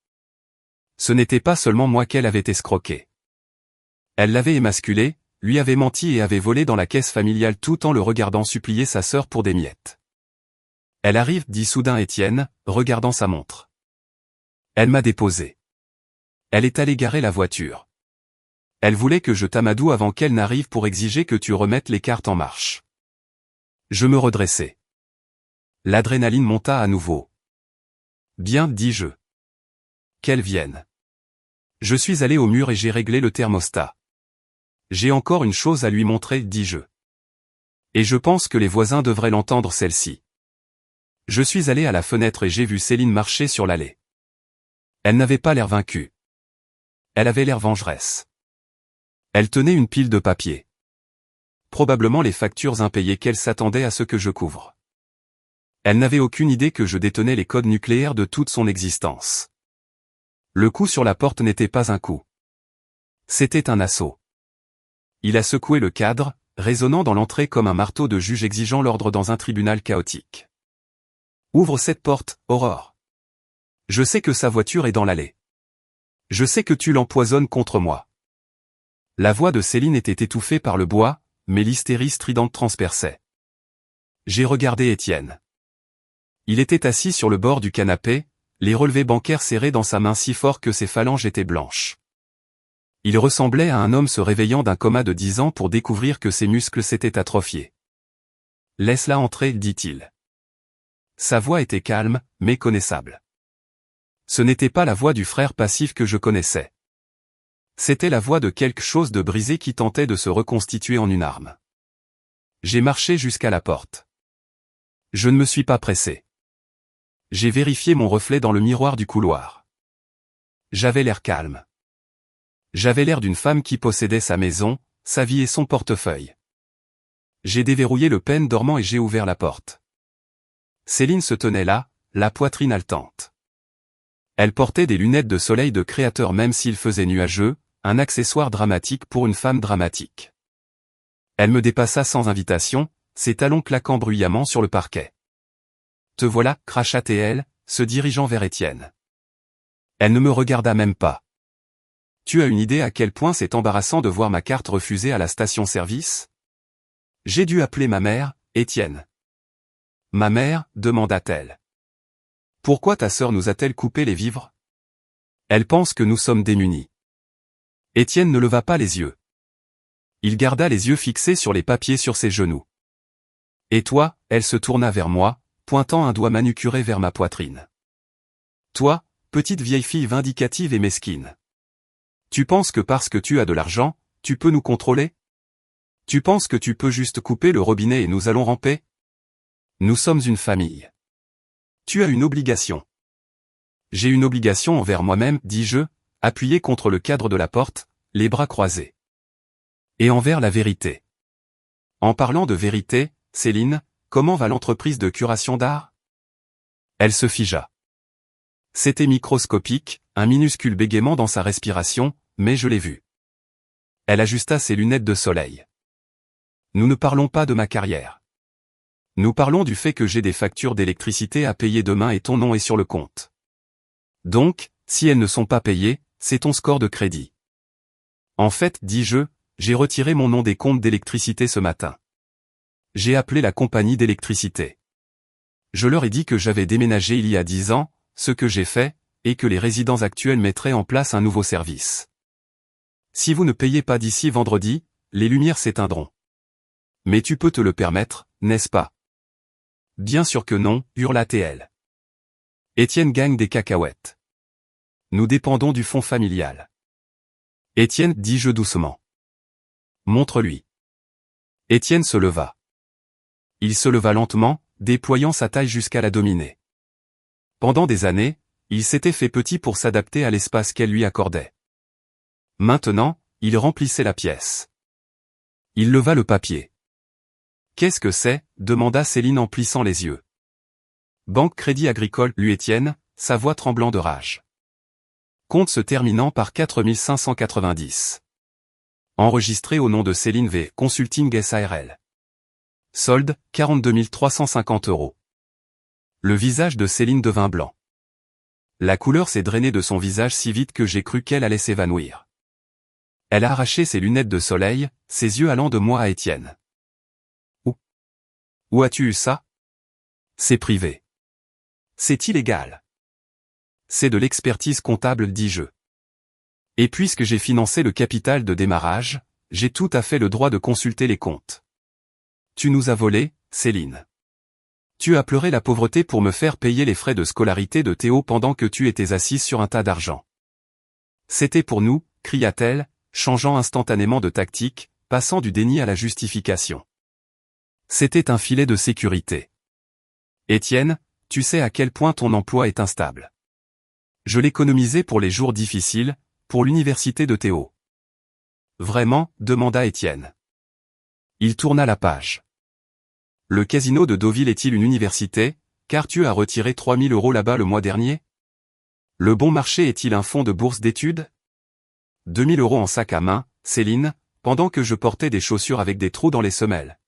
Ce n'était pas seulement moi qu'elle avait escroqué. Elle l'avait émasculé, lui avait menti et avait volé dans la caisse familiale tout en le regardant supplier sa sœur pour des miettes. Elle arrive, dit soudain Étienne, regardant sa montre. Elle m'a déposé. Elle est allée garer la voiture. Elle voulait que je t'amadoue avant qu'elle n'arrive pour exiger que tu remettes les cartes en marche. Je me redressai. L'adrénaline monta à nouveau. Bien, dis-je. Qu'elle vienne. Je suis allé au mur et j'ai réglé le thermostat. J'ai encore une chose à lui montrer, dis-je. Et je pense que les voisins devraient l'entendre celle-ci. Je suis allé à la fenêtre et j'ai vu Céline marcher sur l'allée. Elle n'avait pas l'air vaincue. Elle avait l'air vengeresse. Elle tenait une pile de papier. Probablement les factures impayées qu'elle s'attendait à ce que je couvre. Elle n'avait aucune idée que je détenais les codes nucléaires de toute son existence. Le coup sur la porte n'était pas un coup. C'était un assaut. Il a secoué le cadre, résonnant dans l'entrée comme un marteau de juge exigeant l'ordre dans un tribunal chaotique. Ouvre cette porte, Aurore. Je sais que sa voiture est dans l'allée. Je sais que tu l'empoisonnes contre moi. La voix de Céline était étouffée par le bois, mais l'hystérie stridente transperçait. J'ai regardé Étienne. Il était assis sur le bord du canapé, les relevés bancaires serrés dans sa main si fort que ses phalanges étaient blanches. Il ressemblait à un homme se réveillant d'un coma de 10 ans pour découvrir que ses muscles s'étaient atrophiés. « Laisse-la entrer, dit-il. » Sa voix était calme, méconnaissable. Ce n'était pas la voix du frère passif que je connaissais. C'était la voix de quelque chose de brisé qui tentait de se reconstituer en une arme. J'ai marché jusqu'à la porte. Je ne me suis pas pressé. J'ai vérifié mon reflet dans le miroir du couloir. J'avais l'air calme. J'avais l'air d'une femme qui possédait sa maison, sa vie et son portefeuille. J'ai déverrouillé le pêne dormant et j'ai ouvert la porte. Céline se tenait là, la poitrine haletante. Elle portait des lunettes de soleil de créateur même s'il faisait nuageux, un accessoire dramatique pour une femme dramatique. Elle me dépassa sans invitation, ses talons claquant bruyamment sur le parquet. « Te voilà, cracha-t-elle, se dirigeant vers Étienne. Elle ne me regarda même pas. Tu as une idée à quel point c'est embarrassant de voir ma carte refusée à la station-service? J'ai dû appeler ma mère, Étienne. Ma mère, demanda-t-elle. Pourquoi ta sœur nous a-t-elle coupé les vivres? Elle pense que nous sommes démunis. Étienne ne leva pas les yeux. Il garda les yeux fixés sur les papiers sur ses genoux. Et toi, elle se tourna vers moi, pointant un doigt manucuré vers ma poitrine. Toi, petite vieille fille vindicative et mesquine. Tu penses que parce que tu as de l'argent, tu peux nous contrôler? Tu penses que tu peux juste couper le robinet et nous allons ramper? Nous sommes une famille. Tu as une obligation. J'ai une obligation envers moi-même, dis-je, appuyé contre le cadre de la porte, les bras croisés. Et envers la vérité. En parlant de vérité, Céline, comment va l'entreprise de curation d'art? Elle se figea. C'était microscopique, un minuscule bégaiement dans sa respiration, mais je l'ai vu. Elle ajusta ses lunettes de soleil. Nous ne parlons pas de ma carrière. Nous parlons du fait que j'ai des factures d'électricité à payer demain et ton nom est sur le compte. Donc, si elles ne sont pas payées, c'est ton score de crédit. En fait, dis-je, j'ai retiré mon nom des comptes d'électricité ce matin. J'ai appelé la compagnie d'électricité. Je leur ai dit que j'avais déménagé il y a 10 ans, ce que j'ai fait, et que les résidents actuels mettraient en place un nouveau service. Si vous ne payez pas d'ici vendredi, les lumières s'éteindront. Mais tu peux te le permettre, n'est-ce pas? Bien sûr que non, hurla-t-elle. Étienne gagne des cacahuètes. Nous dépendons du fonds familial. Étienne, dis-je doucement. Montre-lui. Étienne se leva. Il se leva lentement, déployant sa taille jusqu'à la dominer. Pendant des années, il s'était fait petit pour s'adapter à l'espace qu'elle lui accordait. Maintenant, il remplissait la pièce. Il leva le papier. Qu'est-ce que c'est? Demanda Céline en plissant les yeux. Banque Crédit Agricole, lut Étienne, sa voix tremblant de rage. Compte se terminant par 4590. Enregistré au nom de Céline V. Consulting SARL. Solde, 42 350 €. Le visage de Céline devint blanc. La couleur s'est drainée de son visage si vite que j'ai cru qu'elle allait s'évanouir. Elle a arraché ses lunettes de soleil, ses yeux allant de moi à Étienne. Où as-tu eu ça? C'est privé. C'est illégal. C'est de l'expertise comptable, dis-je. Et puisque j'ai financé le capital de démarrage, j'ai tout à fait le droit de consulter les comptes. Tu nous as volés, Céline. Tu as pleuré la pauvreté pour me faire payer les frais de scolarité de Théo pendant que tu étais assise sur un tas d'argent. C'était pour nous, cria-t-elle, changeant instantanément de tactique, passant du déni à la justification. C'était un filet de sécurité. Étienne, tu sais à quel point ton emploi est instable. Je l'économisais pour les jours difficiles, pour l'université de Théo. Vraiment? Demanda Étienne. Il tourna la page. Le casino de Deauville est-il une université, car tu as retiré 3000 € là-bas le mois dernier? Le bon marché est-il un fonds de bourse d'études? 2000 € en sac à main, Céline, pendant que je portais des chaussures avec des trous dans les semelles.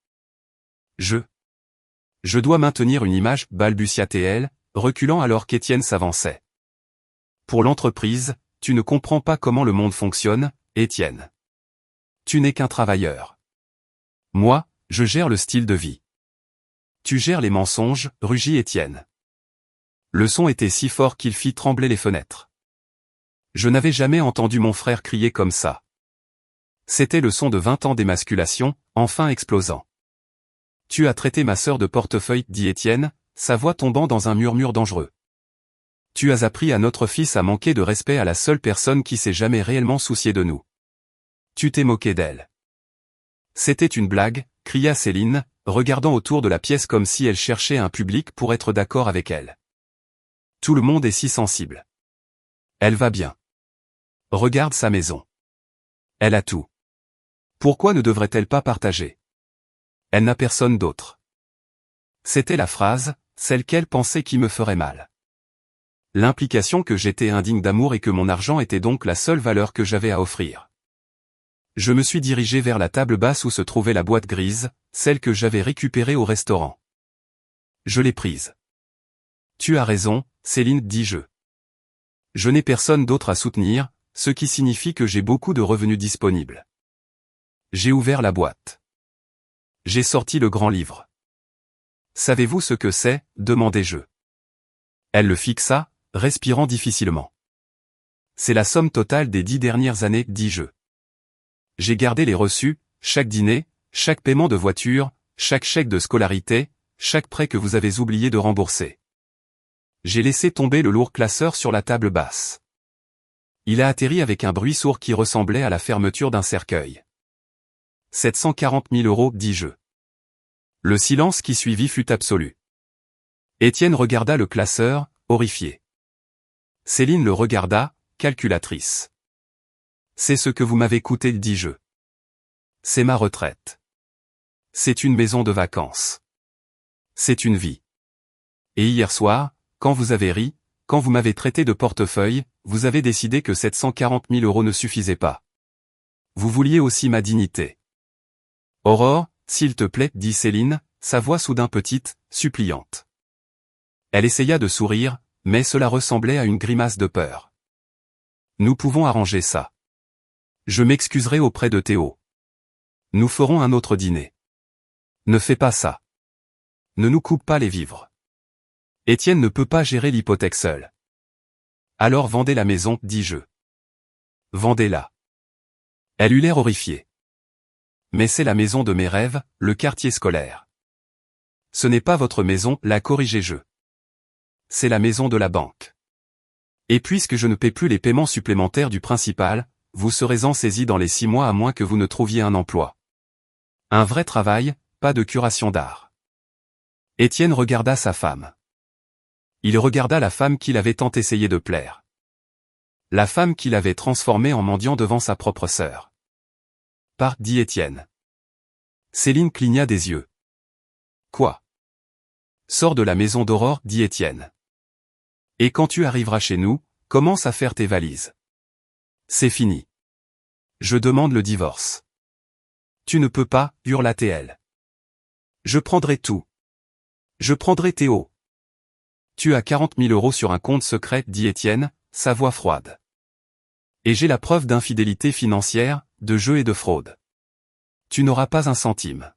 Je dois maintenir une image, balbutia-t-elle, reculant alors qu'Étienne s'avançait. Pour l'entreprise, tu ne comprends pas comment le monde fonctionne, Étienne. Tu n'es qu'un travailleur. Moi, je gère le style de vie. Tu gères les mensonges, rugit Étienne. Le son était si fort qu'il fit trembler les fenêtres. Je n'avais jamais entendu mon frère crier comme ça. C'était le son de 20 ans d'émasculation, enfin explosant. Tu as traité ma sœur de portefeuille, dit Étienne, sa voix tombant dans un murmure dangereux. Tu as appris à notre fils à manquer de respect à la seule personne qui s'est jamais réellement souciée de nous. Tu t'es moqué d'elle. C'était une blague, cria Céline, regardant autour de la pièce comme si elle cherchait un public pour être d'accord avec elle. Tout le monde est si sensible. Elle va bien. Regarde sa maison. Elle a tout. Pourquoi ne devrait-elle pas partager? Elle n'a personne d'autre. C'était la phrase, celle qu'elle pensait qui me ferait mal. L'implication que j'étais indigne d'amour et que mon argent était donc la seule valeur que j'avais à offrir. Je me suis dirigé vers la table basse où se trouvait la boîte grise, celle que j'avais récupérée au restaurant. Je l'ai prise. Tu as raison, Céline, dis-je. Je n'ai personne d'autre à soutenir, ce qui signifie que j'ai beaucoup de revenus disponibles. J'ai ouvert la boîte. J'ai sorti le grand livre. Savez-vous ce que c'est? Demandai-je. Elle le fixa, respirant difficilement. C'est la somme totale des 10 dernières années, dis-je. J'ai gardé les reçus, chaque dîner, chaque paiement de voiture, chaque chèque de scolarité, chaque prêt que vous avez oublié de rembourser. J'ai laissé tomber le lourd classeur sur la table basse. Il a atterri avec un bruit sourd qui ressemblait à la fermeture d'un cercueil. 740 000 €, dis-je. Le silence qui suivit fut absolu. Étienne regarda le classeur, horrifié. Céline le regarda, calculatrice. C'est ce que vous m'avez coûté, dis-je. C'est ma retraite. C'est une maison de vacances. C'est une vie. Et hier soir, quand vous avez ri, quand vous m'avez traité de portefeuille, vous avez décidé que 740 000 € ne suffisaient pas. Vous vouliez aussi ma dignité. Aurore, s'il te plaît, dit Céline, sa voix soudain petite, suppliante. Elle essaya de sourire, mais cela ressemblait à une grimace de peur. Nous pouvons arranger ça. Je m'excuserai auprès de Théo. Nous ferons un autre dîner. Ne fais pas ça. Ne nous coupe pas les vivres. Étienne ne peut pas gérer l'hypothèque seul. Alors vendez la maison, dis-je. Vendez-la. Elle eut l'air horrifiée. Mais c'est la maison de mes rêves, le quartier scolaire. Ce n'est pas votre maison, la corrigeai-je. C'est la maison de la banque. Et puisque je ne paie plus les paiements supplémentaires du principal, vous serez-en saisi dans les 6 mois à moins que vous ne trouviez un emploi. Un vrai travail, pas de curation d'art. Étienne regarda sa femme. Il regarda la femme qu'il avait tant essayé de plaire. La femme qu'il avait transformée en mendiant devant sa propre sœur. Part, dit Étienne. Céline cligna des yeux. Quoi? Sors de la maison d'Aurore, dit Étienne. Et quand tu arriveras chez nous, commence à faire tes valises. C'est fini. Je demande le divorce. Tu ne peux pas, hurla-t-elle. Je prendrai tout. Je prendrai Théo. Tu as 40 000 € sur un compte secret, dit Étienne, sa voix froide. Et j'ai la preuve d'infidélité financière, de jeu et de fraude. Tu n'auras pas un centime.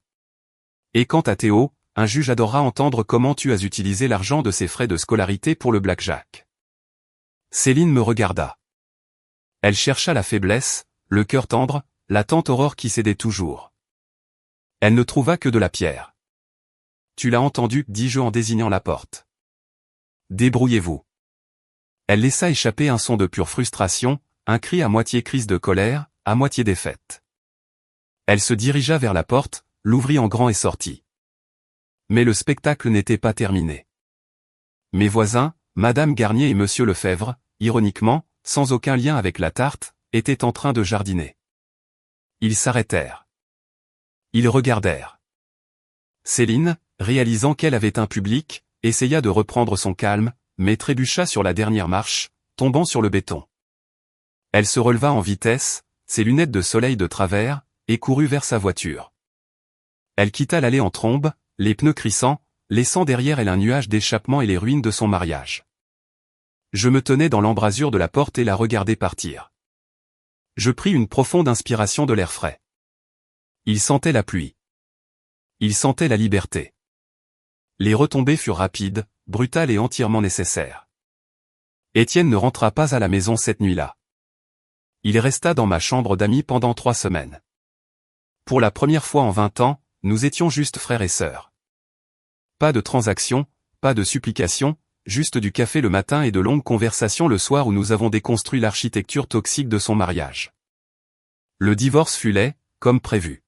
Et quant à Théo, un juge adorera entendre comment tu as utilisé l'argent de ses frais de scolarité pour le blackjack. Céline me regarda. Elle chercha la faiblesse, le cœur tendre, la tante Aurore qui cédait toujours. Elle ne trouva que de la pierre. Tu l'as entendu, dis-je en désignant la porte. Débrouillez-vous. Elle laissa échapper un son de pure frustration, un cri à moitié crise de colère, à moitié défaite. Elle se dirigea vers la porte, l'ouvrit en grand et sortit. Mais le spectacle n'était pas terminé. Mes voisins, Madame Garnier et Monsieur Lefebvre, ironiquement, sans aucun lien avec la tarte, étaient en train de jardiner. Ils s'arrêtèrent. Ils regardèrent. Céline, réalisant qu'elle avait un public, essaya de reprendre son calme, mais trébucha sur la dernière marche, tombant sur le béton. Elle se releva en vitesse, ses lunettes de soleil de travers, et courut vers sa voiture. Elle quitta l'allée en trombe, les pneus crissant, laissant derrière elle un nuage d'échappement et les ruines de son mariage. Je me tenais dans l'embrasure de la porte et la regardais partir. Je pris une profonde inspiration de l'air frais. Il sentait la pluie. Il sentait la liberté. Les retombées furent rapides, brutales et entièrement nécessaires. Étienne ne rentra pas à la maison cette nuit-là. Il resta dans ma chambre d'amis pendant 3 semaines. Pour la première fois en 20 ans, nous étions juste frères et sœurs. Pas de transactions, pas de supplications, juste du café le matin et de longues conversations le soir où nous avons déconstruit l'architecture toxique de son mariage. Le divorce fut laid, comme prévu.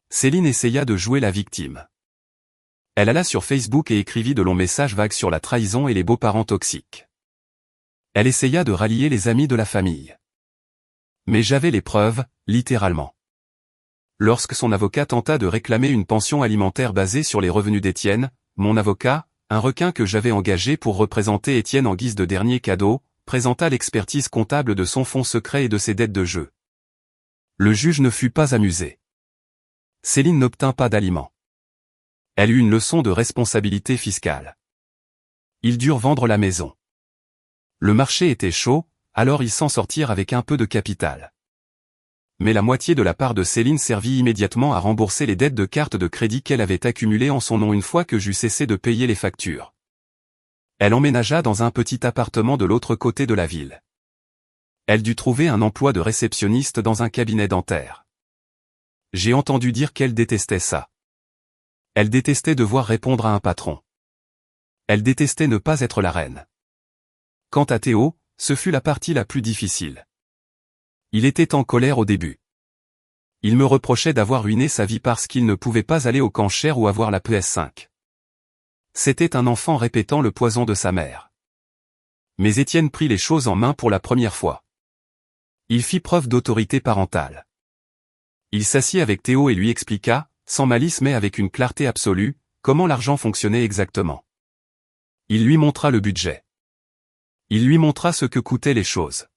Céline essaya de jouer la victime. Elle alla sur Facebook et écrivit de longs messages vagues sur la trahison et les beaux-parents toxiques. Elle essaya de rallier les amis de la famille. Mais j'avais les preuves, littéralement. Lorsque son avocat tenta de réclamer une pension alimentaire basée sur les revenus d'Étienne, mon avocat, un requin que j'avais engagé pour représenter Étienne en guise de dernier cadeau, présenta l'expertise comptable de son fonds secret et de ses dettes de jeu. Le juge ne fut pas amusé. Céline n'obtint pas d'aliments. Elle eut une leçon de responsabilité fiscale. Ils durent vendre la maison. Le marché était chaud, alors ils s'en sortirent avec un peu de capital. Mais la moitié de la part de Céline servit immédiatement à rembourser les dettes de carte de crédit qu'elle avait accumulées en son nom une fois que j'eus cessé de payer les factures. Elle emménagea dans un petit appartement de l'autre côté de la ville. Elle dut trouver un emploi de réceptionniste dans un cabinet dentaire. J'ai entendu dire qu'elle détestait ça. Elle détestait devoir répondre à un patron. Elle détestait ne pas être la reine. Quant à Théo, ce fut la partie la plus difficile. Il était en colère au début. Il me reprochait d'avoir ruiné sa vie parce qu'il ne pouvait pas aller au camp Cher ou avoir la PS5. C'était un enfant répétant le poison de sa mère. Mais Étienne prit les choses en main pour la première fois. Il fit preuve d'autorité parentale. Il s'assit avec Théo et lui expliqua, sans malice mais avec une clarté absolue, comment l'argent fonctionnait exactement. Il lui montra le budget. Il lui montra ce que coûtaient les choses.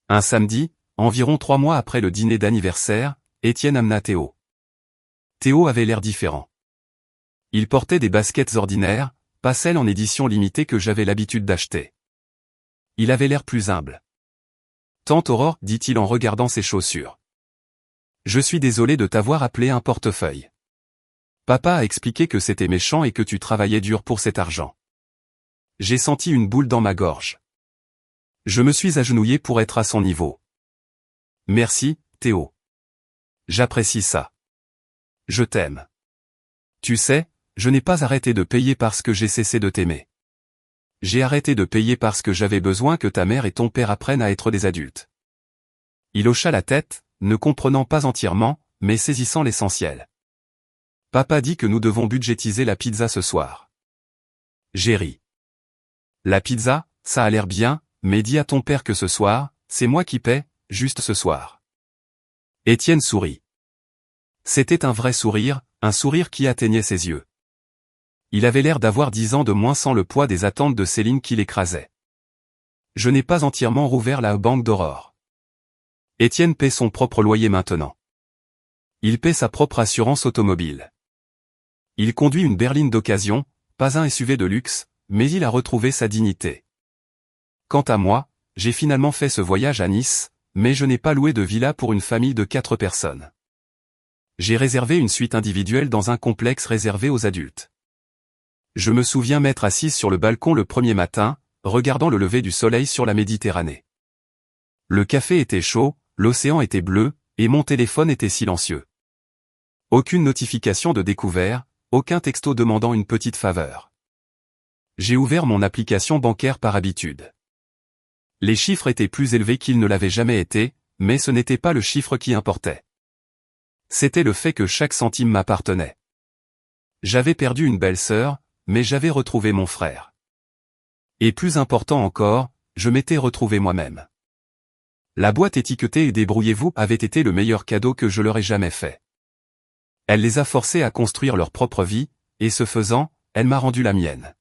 Un samedi, environ 3 mois après le dîner d'anniversaire, Étienne amena Théo. Théo avait l'air différent. Il portait des baskets ordinaires, pas celles en édition limitée que j'avais l'habitude d'acheter. Il avait l'air plus humble. Tante Aurore, dit-il en regardant ses chaussures. Je suis désolé de t'avoir appelé un portefeuille. Papa a expliqué que c'était méchant et que tu travaillais dur pour cet argent. J'ai senti une boule dans ma gorge. Je me suis agenouillé pour être à son niveau. Merci, Théo. J'apprécie ça. Je t'aime. Tu sais, je n'ai pas arrêté de payer parce que j'ai cessé de t'aimer. J'ai arrêté de payer parce que j'avais besoin que ta mère et ton père apprennent à être des adultes. Il hocha la tête, ne comprenant pas entièrement, mais saisissant l'essentiel. Papa dit que nous devons budgétiser la pizza ce soir. J'ai ri. La pizza, ça a l'air bien, mais dis à ton père que ce soir, c'est moi qui paie, juste ce soir. Étienne sourit. C'était un vrai sourire, un sourire qui atteignait ses yeux. Il avait l'air d'avoir 10 ans de moins sans le poids des attentes de Céline qui l'écrasait. Je n'ai pas entièrement rouvert la banque d'Aurore. Étienne paie son propre loyer maintenant. Il paie sa propre assurance automobile. Il conduit une berline d'occasion, pas un SUV de luxe, mais il a retrouvé sa dignité. Quant à moi, j'ai finalement fait ce voyage à Nice, mais je n'ai pas loué de villa pour une famille de 4 personnes. J'ai réservé une suite individuelle dans un complexe réservé aux adultes. Je me souviens m'être assise sur le balcon le premier matin, regardant le lever du soleil sur la Méditerranée. Le café était chaud, l'océan était bleu, et mon téléphone était silencieux. Aucune notification de découvert, aucun texto demandant une petite faveur. J'ai ouvert mon application bancaire par habitude. Les chiffres étaient plus élevés qu'ils ne l'avaient jamais été, mais ce n'était pas le chiffre qui importait. C'était le fait que chaque centime m'appartenait. J'avais perdu une belle-sœur, mais j'avais retrouvé mon frère. Et plus important encore, je m'étais retrouvé moi-même. La boîte étiquetée et débrouillez-vous avait été le meilleur cadeau que je leur ai jamais fait. Elle les a forcés à construire leur propre vie, et ce faisant, elle m'a rendu la mienne.